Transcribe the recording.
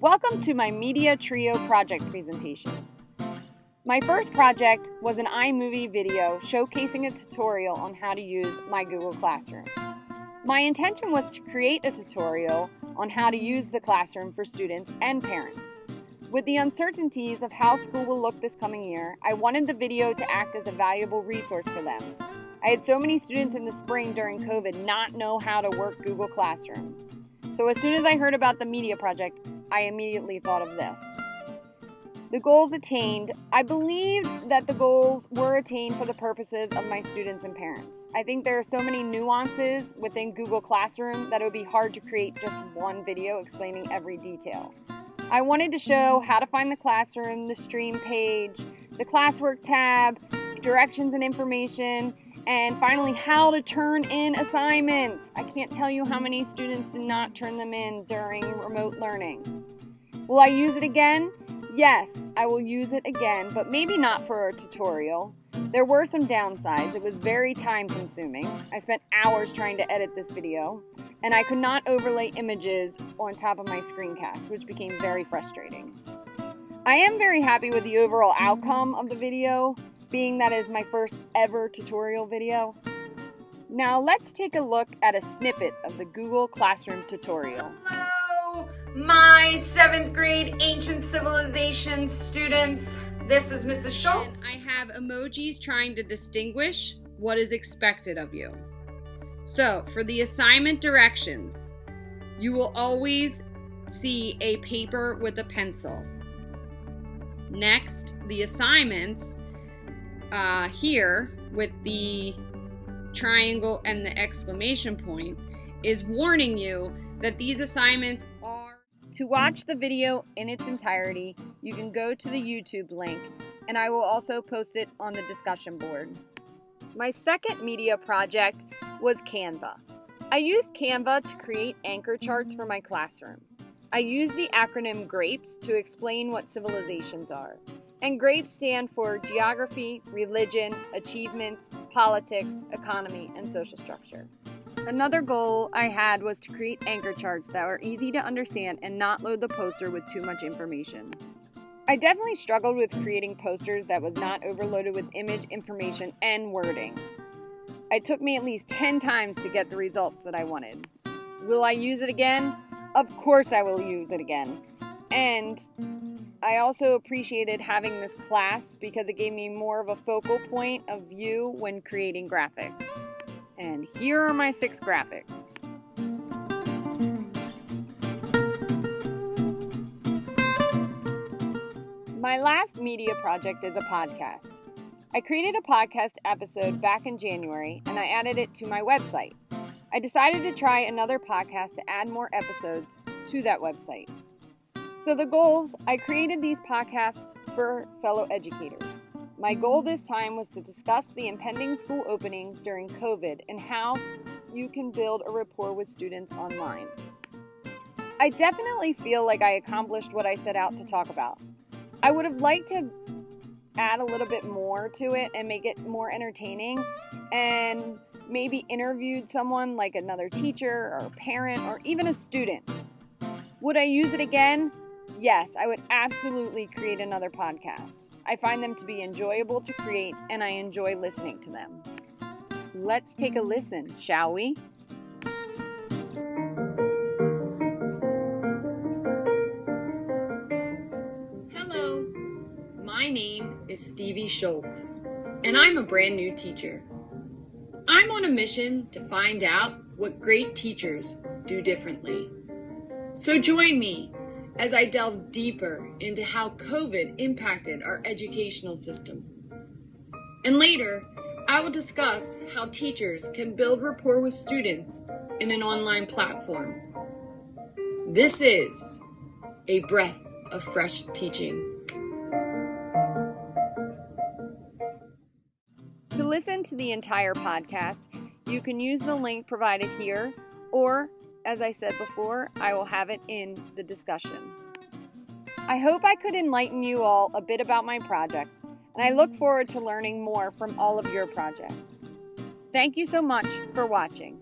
Welcome to my Media Trio project presentation. My first project was an iMovie video showcasing a tutorial on how to use my Google Classroom. My intention was to create a tutorial on how to use the classroom for students and parents. With the uncertainties of how school will look this coming year, I wanted the video to act as a valuable resource for them. I had so many students in the spring during COVID not know how to work Google Classroom. So as soon as I heard about the media project, I immediately thought of this. The goals attained. I believe that the goals were attained for the purposes of my students and parents. I think there are so many nuances within Google Classroom that it would be hard to create just one video explaining every detail. I wanted to show how to find the classroom, the stream page, the classwork tab, directions and information, and finally how to turn in assignments. I can't tell you how many students did not turn them in during remote learning. Will I use it again? Yes, I will use it again, but maybe not for a tutorial. There were some downsides. It was very time consuming. I spent hours trying to edit this video, and I could not overlay images on top of my screencast, which became very frustrating. I am very happy with the overall outcome of the video, being that it is my first ever tutorial video. Now let's take a look at a snippet of the Google Classroom tutorial. Hello, my 7th grade Ancient Civilization students. This is Mrs. Schultz. I have emojis trying to distinguish what is expected of you. So for the assignment directions, you will always see a paper with a pencil. Next, the assignments here with the triangle and the exclamation point is warning you that these assignments are. To watch the video in its entirety, you can go to the YouTube link, and I will also post it on the discussion board. My second media project was Canva. I used Canva to create anchor charts for my classroom. I used the acronym GRAPES to explain what civilizations are. And GRAPES stand for geography, religion, achievements, politics, economy, and social structure. Another goal I had was to create anchor charts that were easy to understand and not load the poster with too much information. I definitely struggled with creating posters that was not overloaded with image, information, and wording. It took me at least 10 times to get the results that I wanted. Will I use it again? Of course I will use it again. And I also appreciated having this class because it gave me more of a focal point of view when creating graphics. And here are my 6 graphics. My last media project is a podcast. I created a podcast episode back in January and I added it to my website. I decided to try another podcast to add more episodes to that website. So the goals, I created these podcasts for fellow educators. My goal this time was to discuss the impending school opening during COVID and how you can build a rapport with students online. I definitely feel like I accomplished what I set out to talk about. I would have liked to add a little bit more to it and make it more entertaining and maybe interviewed someone like another teacher or a parent or even a student. Would I use it again? Yes, I would absolutely create another podcast. I find them to be enjoyable to create, and I enjoy listening to them. Let's take a listen, shall we? Hello, my name is Stevie Schultz, and I'm a brand new teacher. I'm on a mission to find out what great teachers do differently. So join me as I delve deeper into how COVID impacted our educational system. And later, I will discuss how teachers can build rapport with students in an online platform. This is a breath of fresh teaching. To listen to the entire podcast, you can use the link provided here, or as I said before, I will have it in the discussion. I hope I could enlighten you all a bit about my projects, and I look forward to learning more from all of your projects. Thank you so much for watching.